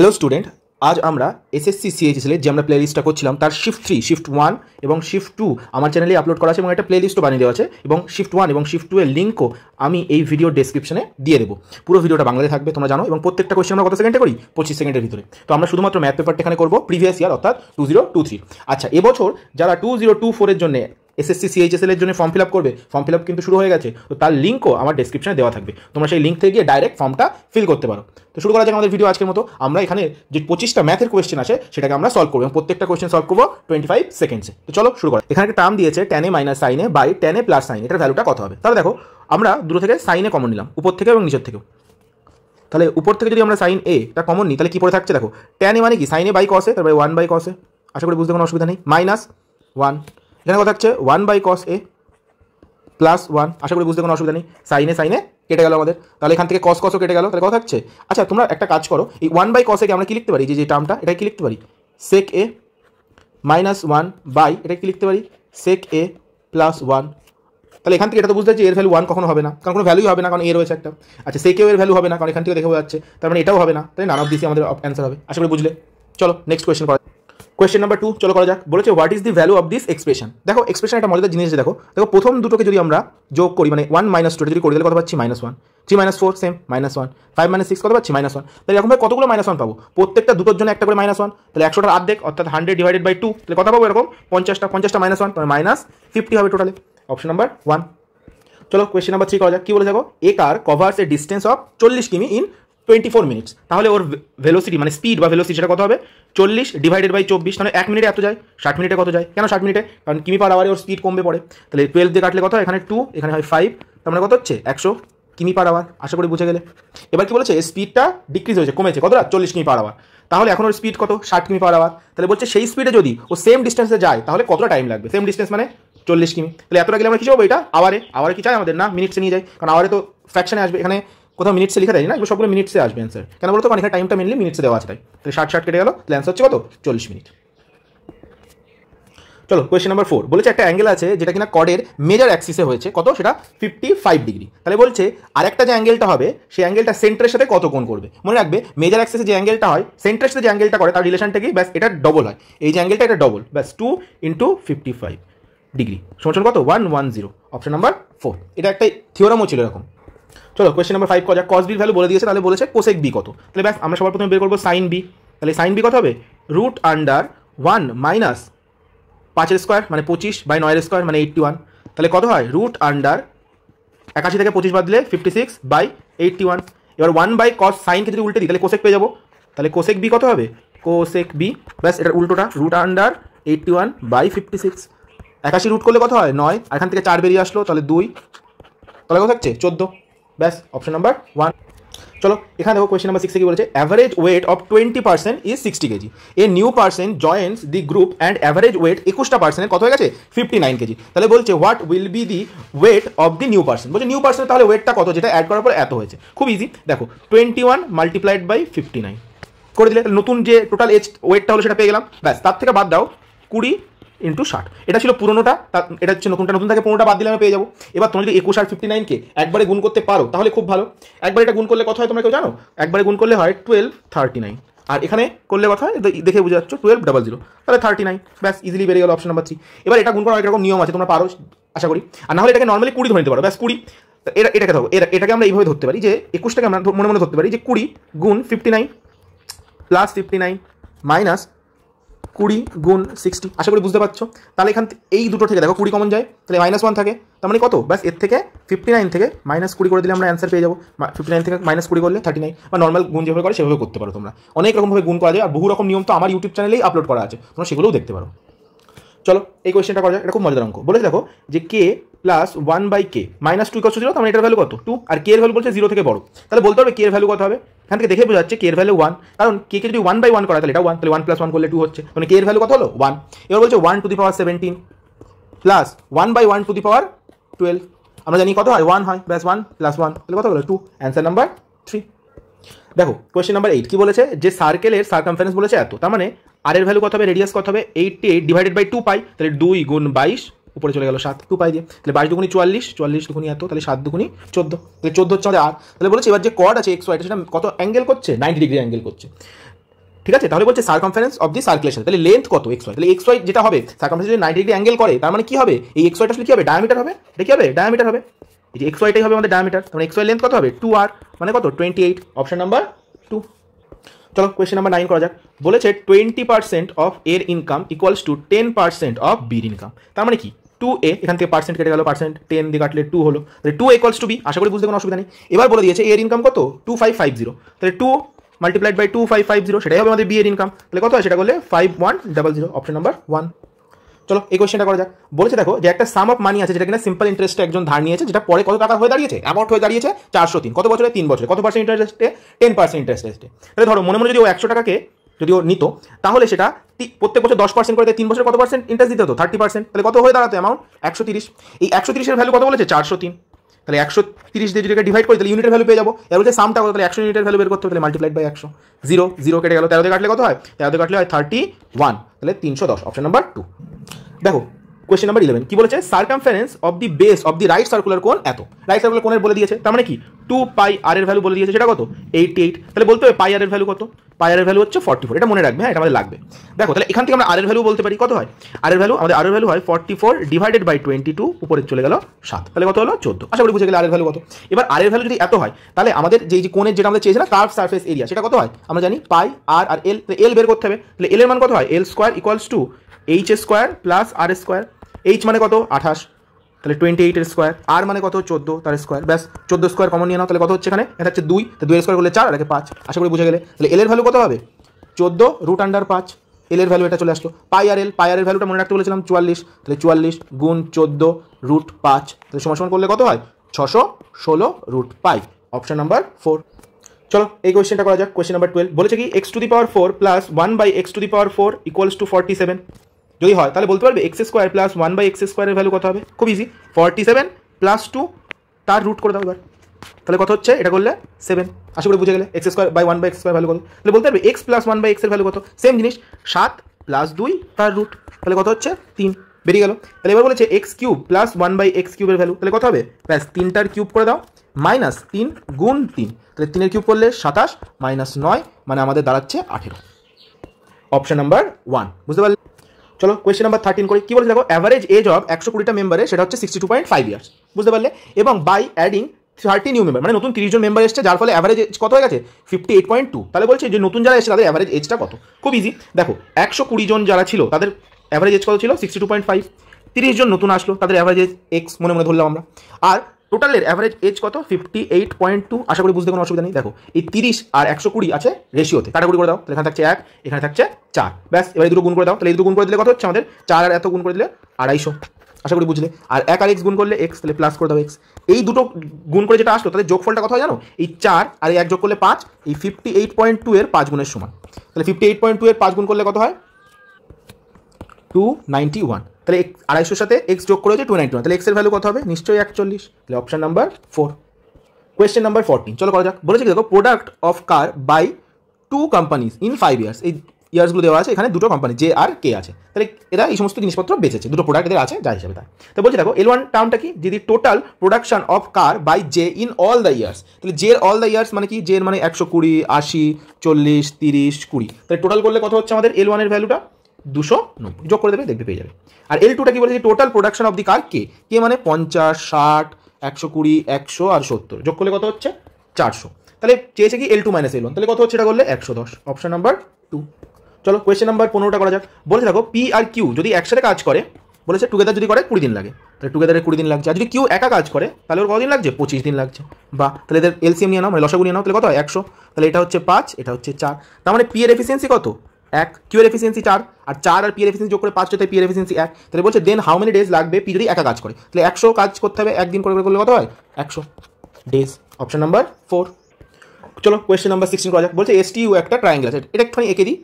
Hello student, আজ আমরা SSC CHSL যে আমরা প্লেলিস্টটা করছিলাম তার শিফট 3, শিফট 1 এবং শিফট 2 আমার চ্যানেলে আপলোড করা আছে এবং একটা প্লেলিস্টও বানিয়ে দেওয়া আছে এবং শিফট 1 এবং শিফট 2 এর লিঙ্কও আমি এই ভিডিও ডেসক্রিপশনে দিয়ে দেবো। পুরো ভিডিওটা বাংলাতে থাকবে, তোমরা জানো, এবং প্রত্যেকটা কোয়েশ্চেন আমরা কত সেকেন্ডে করি? 25 সেকেন্ডের ভিতরে। তো আমরা শুধুমাত্র ম্যাথ পেপারটা এখানে করবো প্রিভিয়াস ইয়ার অর্থাৎ 2023। আচ্ছা, এবছর যারা 2024 এর জন্য এসএসসি সিএইচএসএল এর জন্য ফর্ম ফিল আপ করবে, ফর্ম ফিল আপ কিন্তু শুরু হয়ে গেছে, তো তার লিঙ্কও আমার ডেসক্রিপশনে দেওয়া থাকবে, তোমরা সেই লিঙ্ক থেকে গিয়ে ডাইরেক্ট ফর্মটা ফিল করতে পারো। তো শুরু করা যাক আমাদের ভিডিও আজকের মতো। আমরা এখানে যে 25টা ম্যাথের কোয়েশ্চেন আছে সেটাকে আমরা সলভ করবো এবং প্রত্যেকটা কোয়েশ্চেন সলভ করবো 25 সেকেন্ডসে। তো চলো শুরু করো। এখানে একটা টার্ম দিয়েছে tan a minus sin a by tan a plus sin a, এটার ভ্যালুটা কত হবে? তাহলে দেখো, আমরা দুটো থেকে sin a কমন নিলাম, উপর থেকে এবং নিচের থেকেও। তাহলে উপর থেকে যদি আমরা sin a টা কমন নিই তাহলে কি পড়ে থাকছে? দেখো, tan a মানে কি sin a by cos a, তারপরে 1 বাই cos a, আশা করি বুঝতে কোনো অসুবিধা নেই, মাইনাস 1, এখানে কত থাকছে 1 বাই cos a প্লাস 1, আশা করি বুঝতে কোনো অসুবিধা নেই, sin a কেটে গেল আমাদের, তাহলে এখান থেকে cos ও কেটে গেল, তাহলে কত থাকছে? আচ্ছা, তোমরা একটা কাজ করো, এই 1 বাই cos a কে আমরা কি লিখতে পারি? যে টার্মটা, এটা কি লিখতে পারি? sec a মাইনাস 1 বাই, এটা কি লিখতে পারি? sec a plus 1। তাহলে এখান থেকে এটা তো বুঝতে পারছি এর ভ্যালু 1 কখনো হবে না, কারণ কোনো ভ্যালুই হবে না, কারণ এ রয়েছে একটা। আচ্ছা, sec a এর ভ্যালু হবে না, কারণ এখান থেকে দেখে বোঝা যাচ্ছে, তার মানে এটাও হবে না, তাই নান অফ দিসই আমাদের অ্যান্সার হবে। আশা করি বুঝলে। চলো নেক্সট কোয়েশ্চেন করা। কোয়েশ্চেন নাম্বার 2 চলো করা যাক। বলেছে what is the value of this expression. দেখো, এক্সপ্রেশন একটা মজাদার জিনিস আছে। দেখো প্রথম দুটোকে যদি আমরা যোগ করি, মানে 1 মাইনাস 2 যদি করি তাহলে কত পাচ্ছি? -1। 3 মাইনাস 4 সেম -1। 5 মাইনাস 6 কত পাচ্ছি? -1। তাহলে এরকমভাবে কতগুলো -1 পাবো? প্রত্যেকটা দুটোর জন্য একটা করে -1, তাহলে 100টার অর্ধেক অর্থাৎ 100 ডিভাইডেড বাই 2, তাহলে কত পাবো? এরকম 50টা -1, তাহলে -50 হবে টোটালে। Option number 1। চলো কোয়েশ্চেন নাম্বার 3 করা যাক। কি বলে দেখো, এ কার কভার্স এ ডিস্টেন্স অফ 40 কিমি ইন 24 মিনিটস। তাহলে ওর ভেলোসিটি মানে স্পিড বা ভেলোসিটি সেটা কত হবে? 40 ডিভাইডেড বাই 24, মানে 1 মিনিটে এত যায়। 60 মিনিটে কত যায়? কেন 60 মিনিটে? কারণ কিমি পার আওয়ারে ওর স্পিড কমবে পড়ে। তাহলে 12 দিয়ে কাটলে কত হয়? এখানে 2, এখানে হয় 5, তার মানে কত হচ্ছে? 100 কিমি পার আওয়ার। আশা করি বুঝে গেলে। এবার কি বলেছে? স্পিডটা ডিক্রিজ হয়েছে, কমেছে, কতটা? 40 কিমি পার আওয়ার। তাহলে এখন ওর স্পিড কত? 60 কিমি পার আওয়ার। তাহলে বলছে সেই স্পিডে যদি ও সেম ডিস্টেন্সে যায় তাহলে কতটা টাইম লাগবে? সেম ডিস্টেন্স মানে 40 কিমি, তাহলে এতটা গেলে আমরা কি চাবো? এটা আওয়ারে। আওয়ারে কি চাই আমাদের? না, মিনিটসে নিয়ে যাই, কারণ আওয়ারে তো ফ্র্যাকশনে আসবে, এখানে কোথাও মিনিটসে লেখা দেয় না, এগুলো সবগুলো মিনিটসে আসবে অ্যান্সার। কেন বলতো? কারণ এখানে টাইমটা মেনলি মিনিটসে দেওয়া আছে, তাই। তাহলে 60 কেটে গেল, তাহলে অ্যান্সার হচ্ছে কত? 40 মিনিট। চলো কোয়েশ্চেন নাম্বার 4। বলেছে একটা অ্যাঙ্গেল আছে যেটা কিনা কর্ডের মেজর অ্যাক্সিসে হয়েছে, কত? সেটা 55 ডিগ্রি। তাহলে বলছে আরেকটা যে অ্যাঙ্গেলটা হবে সেই অ্যাঙ্গেলটা সেন্টারের সাথে কত কোণ করবে? মনে রাখবে, মেজর অ্যাক্সিসে যে অ্যাঙ্গেলটা হয় সেন্টারের সাথে যে অ্যাঙ্গেলটা করে তার রিলেশনটা কি? ব্যাস এটা ডবল হয়। এই যে অ্যাঙ্গেলটা এটা ডবল, ব্যাস 2 × 55 ডিগ্রি সমান কত? 110। Option number 4। এটা একটা থিওরামও ছিল এরকম। চলো কোয়েশ্চেন নাম্বার 5 করা যাক। cos b ভ্যালু বলে দিয়েছে, তাহলে বলেছে কোসেক b কত। তাহলে ব্যাস আমরা সবার প্রথমে বের করবো sin b। তাহলে sin b কত হবে? √1 মাইনাস 5 স্কোয়ার মানে 25 বাই 9 স্কোয়ার মানে 81। তাহলে কত হয়? √81 থেকে 25 বাদ দিলে 56 বাই 81। এবার 1 বাই cos সাইনকে যদি উল্টে দিই তাহলে কোসেক পেয়ে যাবো। তাহলে কোসেক b কত হবে? কোসেক b, ব্যাস এটার উল্টোটা, √81 বাই 56। 81 রুট করলে কত হয়? 9, আর এখান থেকে 4 বেরিয়ে আসলো, তাহলে 2, তাহলে কত থাকছে? 14। ব্যাস অপশন নাম্বার 1। চলো এখানে দেখো কোয়েশ্চেন নাম্বার 6 কি বলেছে? Average weight of 20% is 60 KG. A new person joins the group and average wait 21% কত হয়ে গেছে? 59 কেজি। তাহলে বলছে what will be the weight of the new person. বলছে নিউ পার্সন তাহলে ওয়েটটা কত, যেটা অ্যাড করার পর এত হয়েছে? খুব ইজি, দেখো 21 মাল্টিপ্লাইড বাই 59 করে দিলে নতুন যে টোটাল এজ ওয়েটটা হলো সেটা পেয়ে গেলাম। ব্যাস তার থেকে বাদ দাও 20 × 60, এটা ছিল পুরোনোটা, এটা হচ্ছে নতুনটা, নতুন থেকে পুরোনোটা বাদ দিলে আমি পেয়ে যাবো। এবার তোমরা যদি 21 আর 59কে একবারে গুণ করতে পারো তাহলে খুব ভালো। একবার এটা গুণ করলে কত হয় তোমরা কেউ জানো? একবারে গুণ করলে হয় 1239, আর এখানে করলে কথা হয় দেখে বুঝে যাচ্ছ 1200, তাহলে 39। ব্যাস ইজিলি বেরিয়ে গেল অপশন নাম্বার 3। এবার এটা গুণ করার এরকম নিয়ম আছে, তোমরা পারো আশা করি, আর না হলে এটাকে নর্মালি 20 ধরে নিতে পারো। ব্যাস 20, এটাকে ধরো, এটাকে আমরা এইভাবে ধরতে পারি যে 21টাকে আমরা মনে মনে ধরতে পারি যে 20 গুণ 59 প্লাস 59 মাইনাস 20 গুণ 60। আশা করি বুঝতে পারছো। তাহলে এখান এই দুটো থেকে দেখো 20 কমন যায়, তাহলে -1 থাকে, তার মানে কত? ব্যাস এর থেকে 59 থেকে -20 করে দিলে আমরা অ্যান্সার পেয়ে যাবো। 59 থেকে -20 করলে 39, বা নর্মাল গুণ যেভাবে করে সেভাবে করতে পারো তোমরা। অনেক রকমভাবে গুণ করা যায়, আর বহু রকম নিয়ম তো আমার ইউটিউব চ্যানেলেই আপলোড করা আছে, তোমরা সেগুলোও দেখতে পারো। চলো এই কোয়েশ্চেনটা করা যায়, এটা খুব মজাদার অঙ্ক। বলেছে দেখো যে k plus 1 by k minus 2 = 0, তার মানে এটার ভ্যালু কত? 2, আর k এর ভ্যালু বলছে 0 থেকে বড়। তাহলে বলতে হবে k এর ভ্যালু কত হবে। এখান থেকে দেখে বোঝা যাচ্ছে k এর ভ্যালু 1, কারণ k কে যদি 1 বাই 1 করা তাহলে এটা 1, তাহলে 1 + 1 করলে 2 হচ্ছে, মানে k এর ভ্যালু কত হলো? 1। এবার বলছে 1 to the power 17 plus 1 by 1 to the power 12, আমরা জানি কত হয়? 1 হয়। ব্যাস 1 + 1 তাহলে কত হলো? 2। Answer number 3। দেখো কোয়েশ্চেন নাম্বার 8 কি বলেছে? যে সার্কেলের সার্কামফারেন্স বলেছে এত, তার মানে আর এর ভ্যালু কত হবে? রেডিয়াস কত হবে? 88 ডিভাইডেড বাই 2 পাই, তাহলে 2 গুণ 22, উপরে চলে গেল 7, 2 পাই দিয়ে, তাহলে 22 দুগুণি 44, 44 দুগুণি এত, তাহলে 7 দুগুণি 14, তাহলে 14 হচ্ছে আমাদের আর। তাহলে বলেছে এবার যে কর্ড আছে এক্স ওয়াই সেটা কত অ্যাঙ্গেল করছে? 90 ডিগ্রি অ্যাঙ্গেল করছে। ঠিক আছে, তাহলে বলছে সার্কামফারেন্স অফ দি সার্কুলেশন, তাহলে লেন্থ কত এক্স ওয়াই, তাহলে এক্স ওয়াই যেটা হবে সার্কামফারেন্স যদি 90 ডিগ্রি অ্যাঙ্গেল করে তার মানে কি হবে, এই এক্স ওয়াইটা আসলে কি হবে, ডায়ামিটার হবে, এটা কি হবে, ডায়ামিটার হবে, এই যে এক্স ওয়াইটাই হবে আমাদের ডায়ামিটার, তাহলে এক্স ওয়াই লেন্থ কত হবে 2r, মানে কত 28, অপশন নাম্বার 2। চলো কোয়েশ্চেন নাম্বার 9 করা যাক, বলেছে 20% অফ এর ইনকাম ইকুয়ালস টু 10% অফ বির ইনকাম, তার মানে কি 2a, এখান থেকে পার্সেন্ট কেটে গেল, পার্সেন্ট 10 দিয়ে কাটলে 2 হলো, তাহলে 2 ইকুয়ালস টু b, আশা করি বুঝতে কোনো অসুবিধা নেই। এবার বলে দিয়েছে এর ইনকাম কত 2550, তাহলে 2 মাল্টিপ্লাইড বাই 2550 সেটাই হবে আমাদের বি এর ইনকাম, তাহলে কত হয় সেটা করলে 5100, অপশন নাম্বার 1। চলো এই কোয়েশ্চেনটা করা যাক, বলেছে দেখো যে একটা সাম অফ মানি আছে যেটা কিনা সিম্পল ইন্টারেস্টে একজন ধার নিয়েছে, যেটা পরে কত টাকা হয়ে দাঁড়িয়েছে, অ্যামাউন্ট হয়ে দাঁড়িয়েছে 403, কত বছরে 3 বছরে, কত পার্সেন্ট ইন্টারেস্টে 10% ইন্টারেস্টে। তাহলে ধরো মনে মনে যদি ও 100 টাকাকে যদি ও নিত তাহলে সেটা প্রত্যেক বছর 10% করে 3 বছর কত পার্সেন্ট ইন্টারেস্ট দিতে হতো 30%, তাহলে কত হয়ে দাঁড়াতো অ্যামাউন্ট 130। এই 130 এর ভ্যালু কত বলেছে 403, তাহলে 130 দিয়ে যদি ডিভাইড করি তাহলে ইউনিটের ভ্যালু পেয়ে যাবো, এর বলছে সামটা কত, তাহলে 100 ইউনিটের ভ্যালু বের করতে হবে, তাহলে মাল্টিপ্লাইড বাই 100, 0 0 কেটে গেল, 13 দিয়ে কাটলে কত হয়, 13 দিয়ে কাটলে হয় 31, তাহলে 310, অপশন নাম্বার 2। দেখো কোয়েশ্চেন নাম্বার 11 কি বলেছে, circumference of the base of the right circular কোন এত, রাইট সার্কুলার কোণের বলে দিয়েছে, তার মানে কি 2 পাই আর এর ভ্যালু বলে দিয়েছে, সেটা কত 88, তাহলে বলতে হবে পাই আর এর ভ্যালু কত, পাই আর এর ভ্যালু হচ্ছে 44, এটা মনে রাখবে, হ্যাঁ এটা আমাদের লাগবে। দেখো তাহলে এখান থেকে আমরা আর এর ভ্যালু বলতে পারি, কত হয় আর এর ভ্যালু, আমাদের আর এর ভ্যালু হয় 44 ডিভাইডেড বাই 22, উপরে চলে গেল 7, তাহলে কত হলো 14, আশা করি বুঝে গেলে আর এর ভ্যালু কত। এবার আর এর ভ্যালু যদি এত হয় তাহলে আমাদের যে কোণের যেটা আমরা চেয়েছিলাম কার্ভ সারফেস এরিয়া সেটা কত হয়, আমরা জানি পাই আর আর এল, এল বের করতে হবে, তাহলে এল এর মান কত হয়, L square equals to H square plus R square, H মানে কত 28, তাহলে 28 এর স্কোয়ার, আর মানে কত 14 তার স্কোয়ার, ব্যাস 14 স্কোয়ার কমন নিয়ে নাও, তাহলে কত হচ্ছে এখানে, এটা হচ্ছে 2, তো 2 এর স্কোয়ার করলে 4 আর একে 5, আশা করি বুঝে গেলে। তাহলে এল এর ভ্যালু কত হবে 14 রুট আন্ডার 5, এল এর ভ্যালু এটা চলে আসলো, পাই আর এল, পাই আর এর ভ্যালুটা মনে রাখতে বলেছিলাম 44, তাহলে 44 গুণ 14 রুট 5, তাহলে সমান সমান করলে কত হয় 616 রুট পাই, অপশন নাম্বার 4। চলো এই কোয়েশ্চেনটা করা যাক, কোয়েশ্চেন নাম্বার 12 বলেছে কি x to the power 4 plus 1 by x to the power 4 equals to 47, যদি হয় তাহলে বলতে পারবে x square plus 1 by x স্কোয়ারের ভ্যালু কত হবে, খুব ইজি 47 প্লাস 2 তার রুট করে দাও এবার, তাহলে কত হচ্ছে এটা করলে 7, আশা করি বুঝে গেলে x square by 1 by x square value কত, তাহলে বলতে পারবে এক্স প্লাস 1 বাই এক্স এর ভ্যালু কত, সেম জিনিস 7 প্লাস 2 তার রুট, তাহলে কত হচ্ছে 3, বেরিয়ে গেল। তাহলে এবার বলেছে x cube plus 1 by x কিউবের ভ্যালু, তাহলে কত হবে ব্যাস 3টার কিউব করে দাও মাইনাস 3 গুণ 3, তাহলে 3 এর কিউব করলে 27 মাইনাস 9 মানে আমাদের দাঁড়াচ্ছে 18, অপশন নাম্বার 1, বুঝতে পারলে। চলো কোয়েশ্চেন নাম্বার 13 করি, কি বলেছে দেখো অ্যাভারেজ এজ অফ 120টা মেম্বারে সেটা হচ্ছে 62.5 ইয়ার্স, বুঝতে পারলে, এবং বাই অ্যাডিং 30 নিউ মেম্বার, মানে নতুন 30 জন মেম্বার এসছে যার ফলে অ্যাভারেজ এজ কত হয়ে গেছে 58.2, তাহলে বলছে যে নতুন যারা এসেছে তাদের অ্যাভারেজ এজটা কত, খুব ইজি দেখো 120 জন যারা ছিল তাদের অ্যাভারেজ এজ কত ছিল 62.5, 30 জন নতুন আসলো তাদের অ্যাভারেজ এজ এক্স মনে মনে ধরলাম আমরা, আর টোটালের অ্যাভারেজ এজ কত 58.2, আশা করি বুঝতে কোনো অসুবিধা নেই। দেখো এই 30 আর 120 আছে রেশিওতে, কাটাকুটি করে দাও, তাহলে এখানে থাকছে 1, এখানে থাকছে 4, ব্যাস এবারে দুটো গুণ করে দাও, তাহলে এই দুটো গুণ করে দিলে কত হচ্ছে আমাদের 4 আর এত গুণ করে দিলে 250, আশা করি বুঝলে, আর 1 আর এক্স গুণ করলে এক্স, তাহলে প্লাস করে দাও এক্স, এই দুটো গুণ করে যেটা আসলো তাদের যোগফলটা কত হয় জানো, এই 4 আর 1 যোগ করলে 5, এই 58.2 এর 5 গুণের সমান, তাহলে 58.2 এর 5 গুণ করলে কত হয় 291, তাহলে 250 সাথে এক্স যোগ করে হচ্ছে 291, তাহলে এক্স এর ভ্যালু কত হবে নিশ্চয়ই 41, তাহলে অপশন নাম্বার 4। কোয়েশ্চেন নাম্বার 14 চলো করা যাক, বলেছে কি দেখো product of car by 2 companies in 5 years, এই ইয়ার্সগুলো দেওয়া আছে, এখানে দুটো কোম্পানি জে আর কে আছে, তাহলে এরা এই সমস্ত জিনিসপত্র বেচেছে, দুটো প্রোডাক্ট এদের আছে যা হিসাবে তাই, তো বলছে দেখো L1 টার্মটা কি, যদি total production of car by J in all the years, তাহলে জে অল দ্য ইয়ার্স মানে কি, জে মানে 120 80 40 30 20, তাহলে টোটাল করলে কত হচ্ছে আমাদের L1 এর ভ্যালুটা 290, যোগ করে দেবে দেখবে পেয়ে যাবে। আর L2টা কি বলেছে টোটাল প্রোডাকশন অফ দি কার কে, কে মানে 50 60 120 100 আর 70, যোগ করলে কত হচ্ছে 400, তাহলে চেয়েছে কি L2 মাইনাস L1, তাহলে কত হচ্ছে এটা করলে 110, অপশন নাম্বার 2। চলো কোয়েশ্চেন নাম্বার 15টা করা যাক, বলেছে দেখো পি আর কিউ যদি একসাথে কাজ করে, বলেছে টুগেদার যদি করে 20 দিন লাগে, তাহলে টুগেদারে 20 দিন লাগছে, আর যদি কিউ একা কাজ করে তাহলে ওর কতদিন লাগছে 25 দিন লাগছে, বা তাহলে এদের এলসিএম নিয়ে নাও মানে লসাগু নিয়ে নাও, তাহলে কত হয় 100, তাহলে এটা হচ্ছে 5 এটা হচ্ছে 4, তার মানে পি এর এফিসিয়েন্সি কত 1, কিউ এর এফিসিয়েন্সি 4, আর 4 আর পি এর এফিসিয়েন্সি যোগ করে 5 হচ্ছে, পি এর এফিসিয়েন্সি 1, তাহলে বলছে দেন হাউ মেনি ডেজ লাগবে পি যদি একা কাজ করে, তাহলে 100 কাজ করতে হবে একদিন করে করলে কত হয় 100 ডেজ, অপশন নাম্বার 4। চলো কোয়েশ্চেন নাম্বার 16 করা যাক, বলছে এসটিইউ একটা ট্রায়াঙ্গেল আছে, এটা একটুখানি এঁকে দিই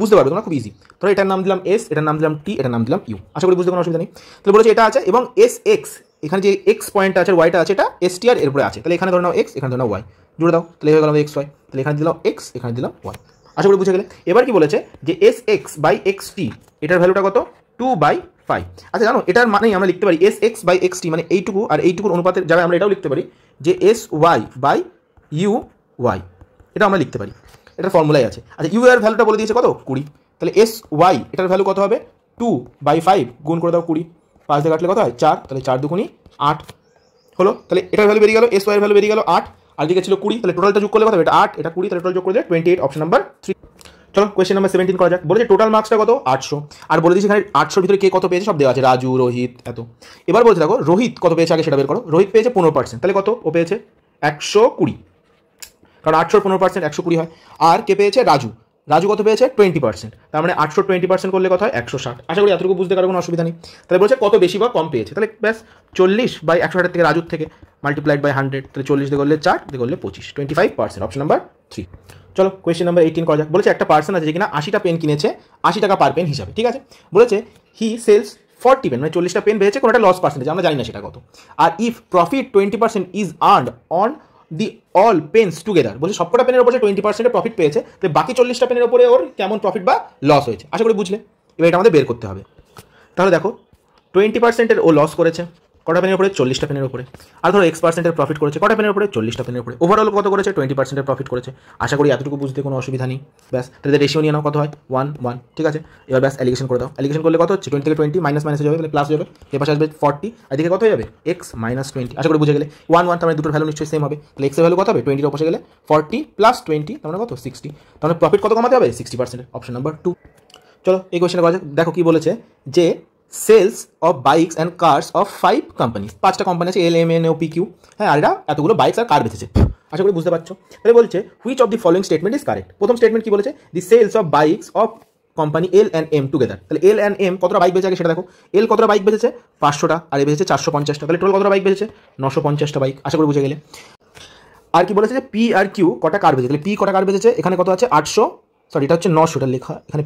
বুঝতে পারবে তোমরা, খুব ইজি, ধরো এটার নাম দিলাম এস, এটার নাম দিলাম টি, এটার নাম দিলাম ইউ, আশা করি বুঝতে কোনো অসুবিধা নেই। তাহলে বলেছে এটা আছে এবং এস এক্স, এখানে যে এক্স পয়েন্টটা আছে ওয়াইটা আছে এটা এস টি আর এর উপরে আছে, তাহলে এখানে ধরে নাও এক্স এখানে ধরে নাও ওয়াই, জুড়ে দাও, তাহলে হয়ে গেল এক্স ওয়াই, তাহলে এখানে দিলাম এক্স এখানে দিলাম ওয়াই, আশা করি বুঝে গেলে। এবার কি বলেছে যে এস এক্স বাই এক্স টি এটার ভ্যালুটা কত 2/5, আচ্ছা জানো এটার মানেই আমরা লিখতে পারি এস এক্স বাই এক্স টি মানে এইটুকু আর এইটুকুর অনুপাতের জায়গায় আমরা এটাও লিখতে পারি যে S Y by U Y, এটা আমরা লিখতে পারি। এটা ফর্মুলাই আছে। আচ্ছা ইউ এর ভ্যালুটা বলে দিয়েছে কত 20, তাহলে এস ওয়াই এটার ভ্যালু কত হবে 2/5 গুণ করে দাও 20, 5 দিয়ে কাটলে কত হয় 4, তাহলে 4 দুগুণী 8 হলো। তাহলে এটার ভ্যালু বেরিয়ে গেল, এস ওয়াই এর ভ্যালু বেরিয়ে গেল 8, আর দিকে ছিল 20, তাহলে টোটালটা যোগ করলে কত হবে, এটা 8 এটা 20, তাহলে টোটাল যোগ করলে 28, অপশন নাম্বার 3। চলো কোয়েশ্চেন নাম্বার 17 করা যাক। বলেছে টোটাল মার্কসটা কত 800, আর বলে দিয়েছে এখানে 800 ভিতরে কে কত পেয়েছে সব দেওয়া আছে, রাজু, রোহিত, এত। এবার বলছে দেখো রোহিত কত পেয়েছে আগে সেটা বের করো। রোহিত পেয়েছে 15%, তাহলে কত, ও পেয়েছে 120, কারণ 800 15% 120 হয়। আর কে পেয়েছে রাজু, রাজু কত পেয়েছে 20%, তার মানে 800 20% করলে কত হয় 160। আশা করি এতটুকু বুঝতে কারো কোনো অসুবিধা নেই। তাহলে বলছে কত বেশি বা কম পেয়েছে, তাহলে ব্যাস 40/160 থেকে রাজুর থেকে মাল্টিপ্লাইড বাই 100, তাহলে 40 দিয়ে করলে 4 দিয়ে করলে 25, 25%, অপশন নাম্বার 3। চলো কোয়েশ্চেন নাম্বার 18 করা যাক। বলেছে একটা পার্সন আছে যে কিনা 80টা পেন কিনেছে 80 টাকা পার পেন হিসাবে, ঠিক আছে। বলেছে হি সেলস 40 পেন, মানে 40টা পেন পেয়েছে, কোনোটা লস পার্সেন্টেজ আমরা জানি না সেটা কত। আর if profit 20% is earned on the all pens together, বলছে সবকটা পেনের উপরে 20% প্রফিট পেয়েছে, তো বাকি 40টা পেনের উপরে ওর কেমন প্রফিট বা লস হয়েছে, আশা করি বুঝলে। এবার এটা আমাদের বের করতে হবে। তাহলে দেখো 20%-এর ও লস করেছে কটা পেনের উপরে 40টা পেনের উপরে, আর ধরো X%-এর প্রফিট করেছে কটা পেনের উপরে 40টা পেনের উপরে, ওভারঅল কত করেছে 20%-এর প্রফিট করেছে। আশা করি এতটুকু বুঝতে কোনো অসুবিধা নেই। ব্যাস তাহলে রেশিও নিয়ে নাও, কত হয় 1:1, ঠিক আছে। এবার ব্যাস অ্যালিগেশন করে দাও, অ্যালিগেশন করলে কত হচ্ছে 20 থেকে 20 মাইনাস হয়ে যাবে, তাহলে প্লাস হয়ে যাবে, এর পাশে আসবে 40, এদিকে কত হয়ে যাবে X - 20, আশা করি বুঝে গেলে 1:1, তার মানে দুটোর ভ্যালু নিশ্চয়ই সেম হবে, তাহলে X এর ভ্যালু কত হবে 20 এর উপরে গেলে 40 + 20, তার মানে কত 60, তার মানে প্রফিট কত কমাতে হবে 60%, অপশন নাম্বার 2। চলো এই কোয়েশ্চেনটা করা যাক। দেখো কি বলেছে যে sales of bikes and cars of 5 company, 5টা কোম্পানি আছে L M N O P Q, হ্যাঁ, আর এরা এতগুলো বাইকস আর কার বেচেছে, আশা করি বুঝতে পারছো। তাহলে বলছে which of the following statement is correct. প্রথম স্টেটমেন্ট কি বলেছে, the sales of bikes of company L and M together, তাহলে এল অ্যান্ড এম কতটা বাইক বেচে আগে সেটা দেখো। এল কতটা বাইক বেচেছে 500টা, আর এ বেচেছে 450টা, তাহলে টোটাল কতটা বাইক বেচেছে 950টা বাইক, আশা করি বুঝে গেলে। আর কি বলেছে যে পি আর কিউ কটা কার বেচেছে, তাহলে পি কটা কার বেচেছে, এখানে কত আছে 800, সরি এটা হচ্ছে 900টা লেখা, এখানে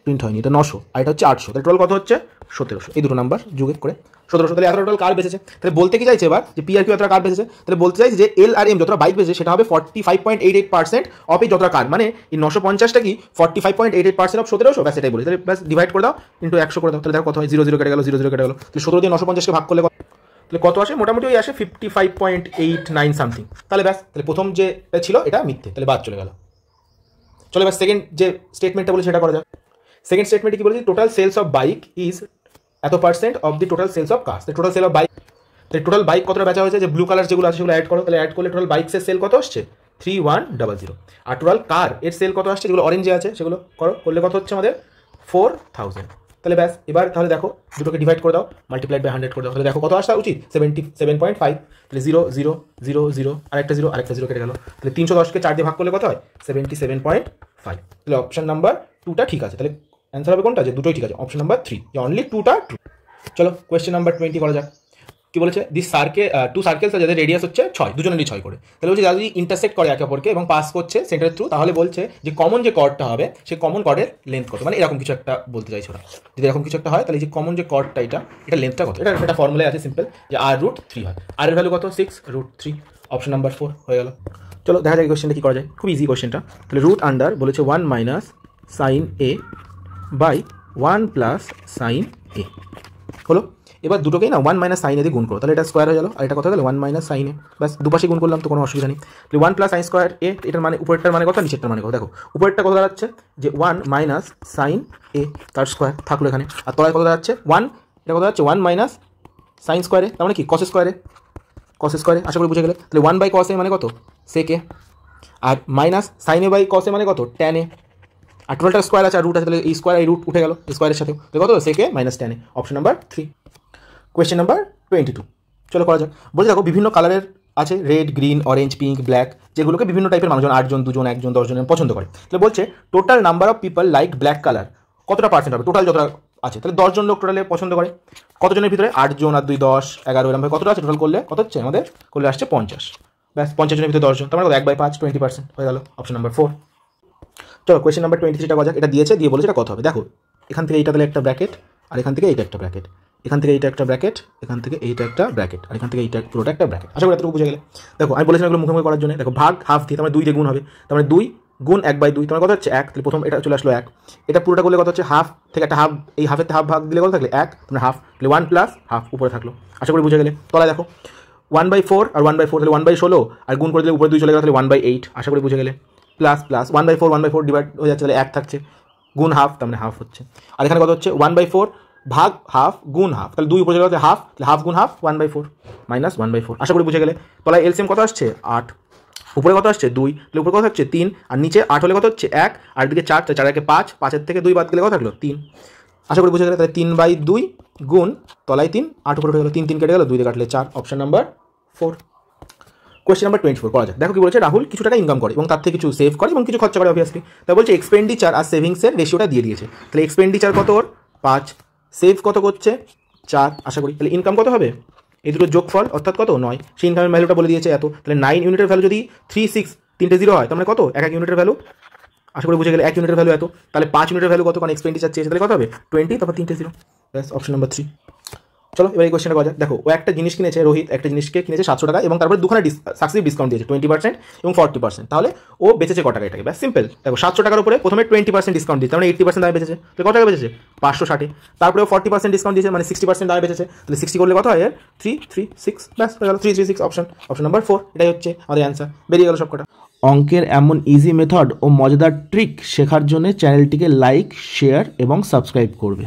প্রিন্ট হয়নি, এটা 900 আর এটা হচ্ছে 800, তাহলে টোটাল কত হচ্ছে 1700, এই দুটো নাম্বার যুগে করে 1700, তাহলে এতটা টোটাল কার বেচেছে। তাহলে বলতে কি চাইছে এবার যে পি আর কিউ এতটা কার বেচেছে, তাহলে বলতে চাইছে যে এল আর এম যতটা বাইক বেচেছে সেটা হবে 45.88% অফ এই যতটা কার, মানে এই 950টা কি 45.88% অফ 1700, ব্যাস এটাই বলি। তাহলে ব্যাস ডিভাইড করে দাও ইন্টু 100 করে দাও, তাহলে দেখো কত হয় 0 0 কেটে গেল, 0 0 কেটে গেল, তাহলে 17 দিয়ে 950কে ভাগ করলে তাহলে কত আসে, মোটামুটি ওই আসে 55.89 সামথিং। তাহলে ব্যাস, তাহলে প্রথম যেটা ছিল এটা মিথ্যে, তাহলে বাদ চলে গেল। চলো এবার সেকেন্ড যে স্টেটমেন্টটা বলে সেটা করা যাক। সেকেন্ড স্টেটমেন্টে কি বলেছে, total sales of bike is এত percent of the total sales of cars, total sale of bike, তাহলে টোটাল বাইক কতটা বেচা হয়েছে, যে ব্লু কালার যেগুলো আছে সেগুলো অ্যাড করো, তাহলে অ্যাড করলে টোটাল বাইকসের সেল কত আসছে 3100, আর টোটাল কার এর সেল কত আসছে, যেগুলো অরেঞ্জে আছে সেগুলো করো, করলে কত হচ্ছে আমাদের 4000। তাহলে ব্যাস এবার তাহলে দেখো দুটোকে ডিভাইড করে দাও, মাল্টিপ্লাইড বাই 100 করে দাও, তাহলে দেখো কত আসা উচিত 77.5, তাহলে 0 0 0 0 আরেকটা 0 কেটে গেল, তাহলে 310কে 4 দিয়ে ভাগ করলে কত হয় 77.5, তাহলে অপশন নাম্বার 2টা ঠিক আছে। তাহলে অ্যান্সার হবে কোনটা, যে দুটোই ঠিক আছে, অপশন নাম্বার 3, যে অনলি 2টা ট্রু। চলো কোয়েশ্চেন নাম্বার 20 করা যাক। কি বলেছে, দি টু সার্কেলস যাদের রেডিয়াস হচ্ছে 6, দুজনেরই 6 করে, তাহলে বলছে যদি ইন্টারসেক্ট করে একে অপরকে এবং পাস করছে সেন্টারের থ্রু, তাহলে বলছে যে কমন যে কর্ডটা হবে সেই কমন কর্ডের লেন্থ কত, মানে এরকম কিছু একটা বলতে চাইছে ওরা। যদি এরকম কিছু একটা হয় তাহলে যে কমন যে কর্ডটা এটা লেন্থটা কত, এটা একটা ফর্মুলা আছে সিম্পল, যে r√3 হয়, আর এর ভ্যালু কত 6√3, অপশন নাম্বার 4 হয়ে গেল। চলো দেখা যাক এই কোয়েশ্চেনটা কি করা যায়, খুব ইজি কোয়েশ্চেনটা। তাহলে রুট আন্ডার বলেছে 1 - sin a by 1 + sin a হলো। এবার দুটোকেই না 1 - sin a দিয়ে গুণ করো, তাহলে এটা স্কোয়ার হয়ে গেল, আর এটা কত গেল 1 - sin a, ব্যাস দুপাশে গুণ করলাম তো কোনো অসুবিধা নেই। তাহলে 1 + sin স্কোয়ার a, এটার মানে উপরেরটার মানে কত নিচেরটার মানে কত, দেখো উপরেরটা কত দাঁড়াচ্ছে যে 1 - sin a তার স্কোয়ার থাকলো এখানে, আর তলায় কত দাঁড়াচ্ছে 1, এটা কত দাঁড়াচ্ছে 1 - sin স্কোয়ার a, তার মানে কি cos স্কোয়ারে, আশা করি বুঝে গেলে। তাহলে 1/cos a মানে কত sec a, আর minus sin a / cos a মানে কত tan a, আর টোটালটা স্কোয়ার আছে আর রুট আছে, তাহলে এই স্কোয়ার এই রুট উঠে গেল স্কোয়ারের সাথে, তো কত sec a - tan a, option number 3। Question number 22, চলো করা যাক। বলছে দেখো বিভিন্ন কালারের আছে red, green, orange, pink, black, যেগুলোকে বিভিন্ন টাইপের মানুষজন 8 জন 2 জন 1 জন 10 জন পছন্দ করে। তাহলে বলছে total number of people like black colour কতটা পার্সেন্ট হবে, টোটাল যতটা আছে, তাহলে 10 জন লোক টোটালে পছন্দ করে, কতজনের ভিতরে 8 জন আর 2 10 11 এরকম ভাবে কতটা আছে, টোটাল করলে কত হচ্ছে আমাদের, করলে আসছে 50, ব্যাস 50 জনের ভিতরে 10 জন, তার মানে 1/5 20% হয়ে গেল, অপশন নাম্বার 4। চলো কোয়েশ্চেন নাম্বার 23টা করা যাক। এটা দিয়েছে, দিয়ে বলেছে এটা কত হবে, দেখো এখান থেকে এইটা তাহলে একটা ব্র্যাকেট, আর এখান থেকে এইটা একটা ব্র্যাকেট, এখান থেকে এইটা একটা ব্র্যাকেট, এখান থেকে এইটা একটা ব্র্যাকেট, আর এখান থেকে এইটা পুরোটা একটা ব্র্যাকেট, আশা করি এতটুকু বুঝে গেলে। দেখো আমি বলেছিলাম এগুলো মুখোমুখি করার জন্য, দেখো ভাগ হাফ দিয়ে, তার মানে 2 দিয়ে গুণ হবে, তার মানে 2 গুণ 1/2, তোমার কত হচ্ছে 1, তাহলে প্রথম এটা চলে আসলো 1, এটা পুরোটা করলে কত হচ্ছে হাফ থেকে একটা হাফ, এই হাফের হাফ ভাগ দিলে কত থাকলে 1, মানে হাফ, তাহলে 1 + হাফ উপরে থাকলো, আশা করি বুঝে গেলে। তলায় দেখো 1/4 আর 1/4, তাহলে 1/16, আর গুণ করে দিলে উপরে 2 চলে গেল, তাহলে 1/8, আশা করি বুঝে গেলে। প্লাস প্লাস 1/4 ডিভাইড হয়ে যাচ্ছে, তাহলে 1 থাকছে, গুণ হাফ, তার মানে হাফ হচ্ছে। আর এখানে কত হচ্ছে 1/4 ভাগ হাফ গুণ হাফ, তাহলে 2 উপরে চলে গেলে হাফ, তাহলে হাফ গুণ হাফ 1/4 মাইনাস 1/4। আশা করি বুঝে গেলে। তলায় এলসিএম কত আসছে 8, উপরে কত আসছে 2, তাহলে উপরে কত হচ্ছে 3, আর নিচে 8 হলে কত হচ্ছে 1, আর দিকে 4, 4 5, 5 থেকে 2 বাদ গেলে কত থাকলো 3। আশা করি বুঝে গেলে। তাহলে 3/2 গুণ তলায় 3, 8 উপরে উঠে গেল, 3 3 কেটে গেল, 2 দিয়ে কাটলে 4, অপশন নাম্বার 4। কোয়েশ্চেন নাম্বার 24 করা যায়। দেখো কি বলছে, রাহুল কিছু টাকা ইনকাম করে এবং তার থেকে কিছু সেভ করে এবং কিছু খরচা করে অবভিয়াসলি। তাই বলছে এক্সপেন্ডিচার আর সেভিংসের রেশিওটা দিয়ে দিয়েছে। তাহলে এক্সপেন্ডিচার কত ওর 5, সেভ কত করছে 4, আশা করি। তাহলে ইনকাম কত হবে, এই দুটো যোগফল অর্থাৎ কত 9, সেই ইনকামের ভ্যালুটা বলে দিয়েছে এত। তাহলে 9 ইউনিটের ভ্যালু যদি 3 6 তিনটে 0 হয়, তার মানে কত এক ইউনিটের ভ্যালু, আশা করি বুঝে গেলে 1 ইউনিটের ভ্যালু এত। তাহলে 5 ইউনিটের ভ্যালু কত, কারণ এক্সপেন্ডিচার চেয়েছে, তাহলে কত হবে 20, তারপর 3টে 0, ব্যাস অপশন নাম্বার 3। চলো এবার এই কোয়েশ্চেনটা করা যাক। দেখো ও একটা জিনিস কিনেছে, রোহিত একটা জিনিসকে কিনেছে 700 টাকা এবং তারপরে দুখানে সাকসিভ ডিসকাউন্ট দিয়েছে 20% এবং 40%, তাহলে ও বেচেছে কত টাকা, এটাকে ব্যাস সিম্পল। দেখো 700 টাকার উপরে প্রথমে 20% ডিসকাউন্ট দিয়েছে, মানে 80% দামে বেচেছে, তাহলে কত টাকা বেচেছে 560, তারপরে 40% ডিসকাউন্ট দিয়েছে, মানে 60% দামে বেচেছে, তাহলে 60 করলে কত হয় এর 336, ব্যাস হয়ে গেল 336, অপশন নাম্বার 4, এটাই হচ্ছে আমাদের অ্যান্সার, বেরিয়ে গেল সব কটা। অঙ্কের এমন ইজি মেথড ও মজাদার ট্রিক শেখার জন্য চ্যানেলটিকে লাইক, শেয়ার এবং সাবস্ক্রাইব করবে।